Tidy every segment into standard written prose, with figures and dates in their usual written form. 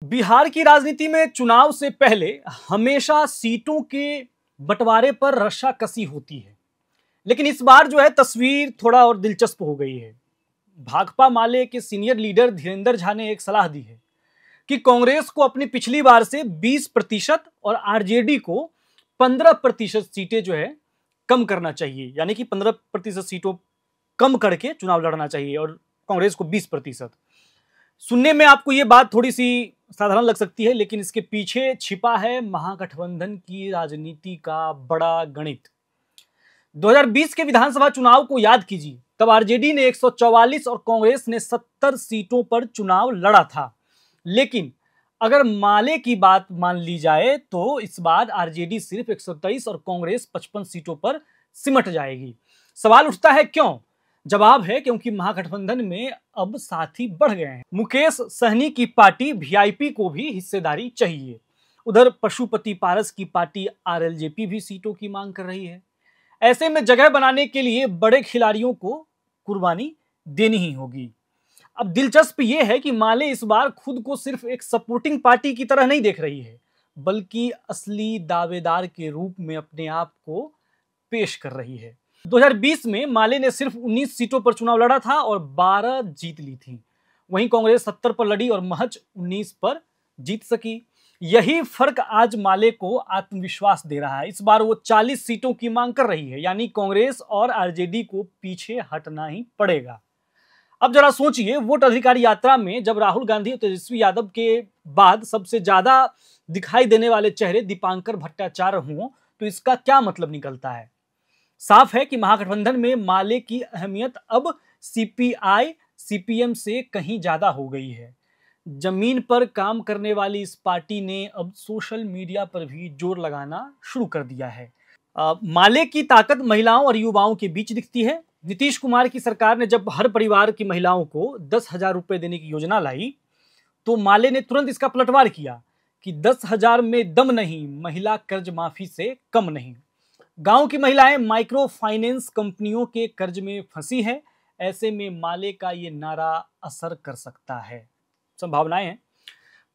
बिहार की राजनीति में चुनाव से पहले हमेशा सीटों के बंटवारे पर रस्साकसी होती है, लेकिन इस बार जो है तस्वीर थोड़ा और दिलचस्प हो गई है। भाकपा माले के सीनियर लीडर धीरेंद्र झा ने एक सलाह दी है कि कांग्रेस को अपनी पिछली बार से 20% और आरजेडी को 15% सीटें जो है कम करना चाहिए, यानी कि 15% सीटों कम करके चुनाव लड़ना चाहिए और कांग्रेस को 20%। सुनने में आपको ये बात थोड़ी सी साधारण लग सकती है, लेकिन इसके पीछे छिपा है महागठबंधन की राजनीति का बड़ा गणित। 2020 के विधानसभा चुनाव को याद कीजिए, तब आरजेडी ने 144 और कांग्रेस ने 70 सीटों पर चुनाव लड़ा था। लेकिन अगर माले की बात मान ली जाए तो इस बार आरजेडी सिर्फ 123 और कांग्रेस 55 सीटों पर सिमट जाएगी। सवाल उठता है क्यों? जवाब है क्योंकि महागठबंधन में अब साथी बढ़ गए हैं। मुकेश सहनी की पार्टी वीआईपी को भी हिस्सेदारी चाहिए। उधर पशुपति पारस की पार्टी आरएलजेपी भी सीटों की मांग कर रही है। ऐसे में जगह बनाने के लिए बड़े खिलाड़ियों को कुर्बानी देनी ही होगी। अब दिलचस्प यह है कि माले इस बार खुद को सिर्फ एक सपोर्टिंग पार्टी की तरह नहीं देख रही है, बल्कि असली दावेदार के रूप में अपने आप को पेश कर रही है। 2020 में माले ने सिर्फ 19 सीटों पर चुनाव लड़ा था और 12 जीत ली थी। वहीं कांग्रेस 70 पर लड़ी और महज 19 पर जीत सकी। यही फर्क आज माले को आत्मविश्वास दे रहा है। इस बार वो 40 सीटों की मांग कर रही है, यानी कांग्रेस और आरजेडी को पीछे हटना ही पड़ेगा। अब जरा सोचिए, वोट अधिकार यात्रा में जब राहुल गांधी और तेजस्वी यादव के बाद सबसे ज्यादा दिखाई देने वाले चेहरे दीपांकर भट्टाचार्य हों तो इसका क्या मतलब निकलता है? साफ है कि महागठबंधन में माले की अहमियत अब सीपीआई सीपीएम से कहीं ज्यादा हो गई है। जमीन पर काम करने वाली इस पार्टी ने अब सोशल मीडिया पर भी जोर लगाना शुरू कर दिया है। माले की ताकत महिलाओं और युवाओं के बीच दिखती है। नीतीश कुमार की सरकार ने जब हर परिवार की महिलाओं को 10,000 रुपए देने की योजना लाई तो माले ने तुरंत इसका पलटवार किया कि 10,000 में दम नहीं, महिला कर्ज माफी से कम नहीं। गांव की महिलाएं माइक्रो फाइनेंस कंपनियों के कर्ज में फंसी है। ऐसे में माले का ये नारा असर कर सकता है, संभावनाएं हैं।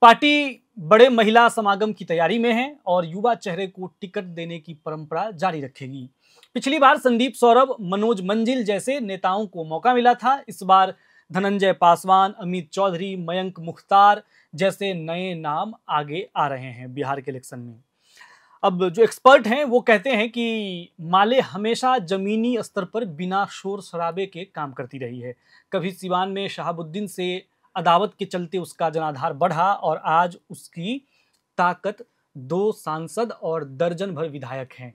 पार्टी बड़े महिला समागम की तैयारी में है और युवा चेहरे को टिकट देने की परंपरा जारी रखेगी। पिछली बार संदीप सौरभ, मनोज मंजिल जैसे नेताओं को मौका मिला था। इस बार धनंजय पासवान, अमित चौधरी, मयंक मुख्तार जैसे नए नाम आगे आ रहे हैं बिहार के इलेक्शन में। अब जो एक्सपर्ट हैं वो कहते हैं कि माले हमेशा जमीनी स्तर पर बिना शोर शराबे के काम करती रही है। कभी सिवान में शहाबुद्दीन से अदावत के चलते उसका जनाधार बढ़ा और आज उसकी ताकत 2 सांसद और दर्जन भर विधायक हैं।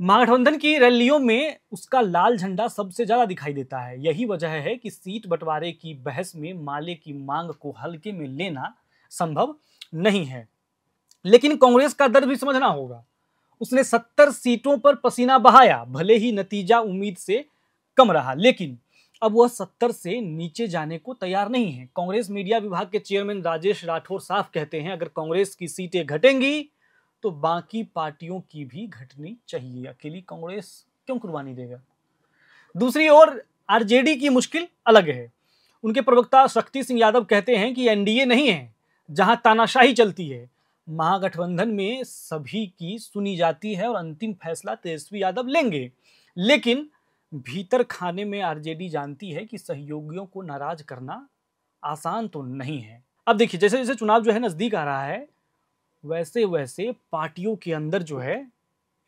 महागठबंधन की रैलियों में उसका लाल झंडा सबसे ज्यादा दिखाई देता है। यही वजह है कि सीट बंटवारे की बहस में माले की मांग को हल्के में लेना संभव नहीं है। लेकिन कांग्रेस का दर्द भी समझना होगा। उसने 70 सीटों पर पसीना बहाया, भले ही नतीजा उम्मीद से कम रहा, लेकिन अब वह 70 से नीचे जाने को तैयार नहीं है। कांग्रेस मीडिया विभाग के चेयरमैन राजेश राठौर साफ कहते हैं, अगर कांग्रेस की सीटें घटेंगी तो बाकी पार्टियों की भी घटनी चाहिए। अकेली कांग्रेस क्यों कुर्बानी देगा? दूसरी ओर आरजेडी की मुश्किल अलग है। उनके प्रवक्ता शक्ति सिंह यादव कहते हैं कि एनडीए नहीं है जहां तानाशाही चलती है। महागठबंधन में सभी की सुनी जाती है और अंतिम फैसला तेजस्वी यादव लेंगे। लेकिन भीतर खाने में आरजेडी जानती है कि सहयोगियों को नाराज करना आसान तो नहीं है। अब देखिए, जैसे जैसे चुनाव जो है नजदीक आ रहा है, वैसे वैसे पार्टियों के अंदर जो है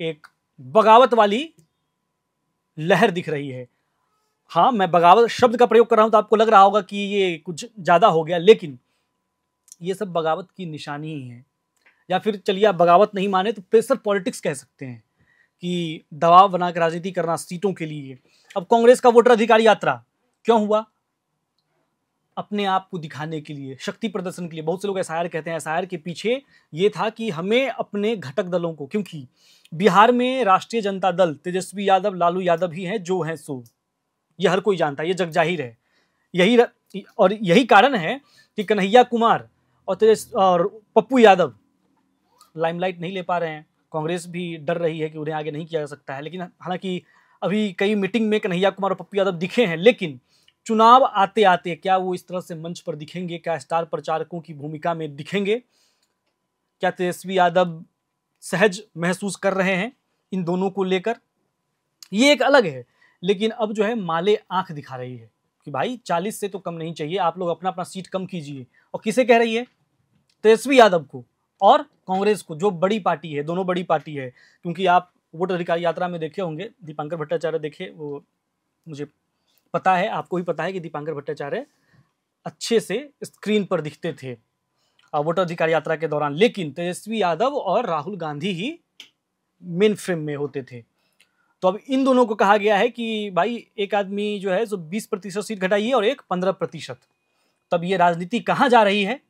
एक बगावत वाली लहर दिख रही है। हाँ, मैं बगावत शब्द का प्रयोग कर रहा हूं तो आपको लग रहा होगा कि ये कुछ ज्यादा हो गया, लेकिन ये सब बगावत की निशानी ही है। या फिर चलिए आप बगावत नहीं माने तो प्रेशर पॉलिटिक्स कह सकते हैं कि दबाव बनाकर राजनीति करना सीटों के लिए। अब कांग्रेस का वोटर अधिकार यात्रा क्यों हुआ? अपने आप को दिखाने के लिए, शक्ति प्रदर्शन के लिए। बहुत से लोग एसआईआर कहते हैं। एसआईआर के पीछे ये था कि हमें अपने घटक दलों को, क्योंकि बिहार में राष्ट्रीय जनता दल, तेजस्वी यादव, लालू यादव ही हैं जो हैं सो, ये हर कोई जानता है, ये जग जाहिर है। यही कारण है कि कन्हैया कुमार और पप्पू यादव लाइमलाइट नहीं ले पा रहे हैं। कांग्रेस भी डर रही है कि उन्हें आगे नहीं किया जा सकता है। लेकिन हालांकि अभी कई मीटिंग में कन्हैया कुमार और पप्पू यादव दिखे हैं, लेकिन चुनाव आते आते क्या वो इस तरह से मंच पर दिखेंगे, क्या स्टार प्रचारकों की भूमिका में दिखेंगे, क्या तेजस्वी यादव सहज महसूस कर रहे हैं इन दोनों को लेकर, ये एक अलग है। लेकिन अब जो है माले आंख दिखा रही है कि भाई 40 से तो कम नहीं चाहिए, आप लोग अपना अपना सीट कम कीजिए। और किसे कह रही है? तेजस्वी यादव को और कांग्रेस को, जो बड़ी पार्टी है, दोनों बड़ी पार्टी है। क्योंकि आप वोट अधिकार यात्रा में देखे होंगे, दीपांकर भट्टाचार्य देखे, वो मुझे पता है, आपको भी पता है कि दीपांकर भट्टाचार्य अच्छे से स्क्रीन पर दिखते थे वोटर अधिकार यात्रा के दौरान, लेकिन तेजस्वी यादव और राहुल गांधी ही मेन फ्रेम में होते थे। तो अब इन दोनों को कहा गया है कि भाई एक आदमी जो है 20% सीट घटाइए और एक 15%। तब ये राजनीति कहां जा रही है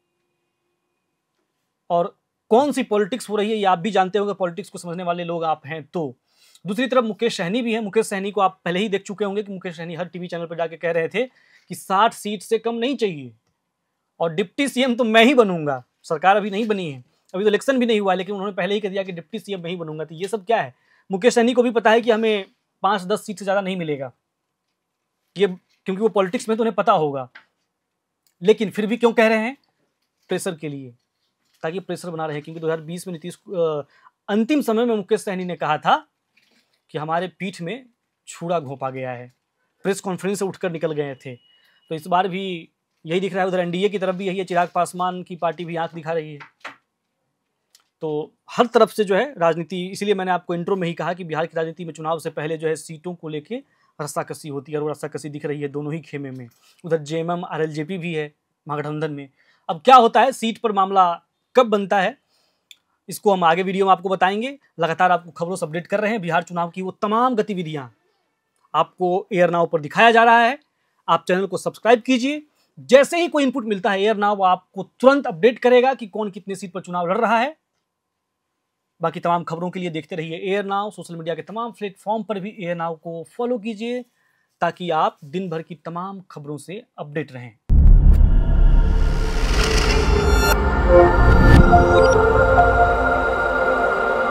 और कौन सी पॉलिटिक्स हो रही है, ये आप भी जानते होंगे, पॉलिटिक्स को समझने वाले लोग आप हैं तो। दूसरी तरफ मुकेश सहनी भी है। मुकेश सहनी को आप पहले ही देख चुके होंगे कि मुकेश सहनी हर टीवी चैनल पर जाके कह रहे थे कि 60 सीट से कम नहीं चाहिए और डिप्टी सीएम तो मैं ही बनूंगा। सरकार अभी नहीं बनी है, अभी तो इलेक्शन भी नहीं हुआ, लेकिन उन्होंने पहले ही कह दिया कि डिप्टी सीएम मैं ही बनूंगा। तो ये सब क्या है? मुकेश सहनी को भी पता है कि हमें 5-10 सीट से ज्यादा नहीं मिलेगा, ये क्योंकि वो पॉलिटिक्स में तो उन्हें पता होगा। लेकिन फिर भी क्यों कह रहे हैं? प्रेशर के लिए, ताकि प्रेशर बना रहे। क्योंकि 2020 में नीतीश अंतिम समय में मुकेश सहनी ने कहा था कि हमारे पीठ में छुरा घोंपा गया है, प्रेस कॉन्फ्रेंस से उठकर निकल गए थे। तो इस बार भी यही दिख रहा है। उधर एनडीए की तरफ भी यही है, चिराग पासवान की पार्टी भी आंख दिखा रही है। तो हर तरफ से जो है राजनीति, इसीलिए मैंने आपको इंट्रो में ही कहा कि बिहार की राजनीति में चुनाव से पहले जो है सीटों को लेके रस्साकसी होती है, और वो रस्साकसी दिख रही है दोनों ही खेमे में। उधर जेएमएम आरएलजेपी भी है महागठबंधन में। अब क्या होता है, सीट पर मामला कब बनता है, इसको हम आगे वीडियो में आपको बताएंगे। लगातार आपको खबरों से अपडेट कर रहे हैं। बिहार चुनाव की वो तमाम गतिविधियां आपको एयर नाउ पर दिखाया जा रहा है। आप चैनल को सब्सक्राइब कीजिए। जैसे ही कोई इनपुट मिलता है एयर नाउ आपको तुरंत अपडेट करेगा कि कौन कितने सीट पर चुनाव लड़ रहा है। बाकी तमाम खबरों के लिए देखते रहिए एयर नाउ। सोशल मीडिया के तमाम प्लेटफॉर्म पर भी एयर नाउ को फॉलो कीजिए, ताकि आप दिन भर की तमाम खबरों से अपडेट रहें।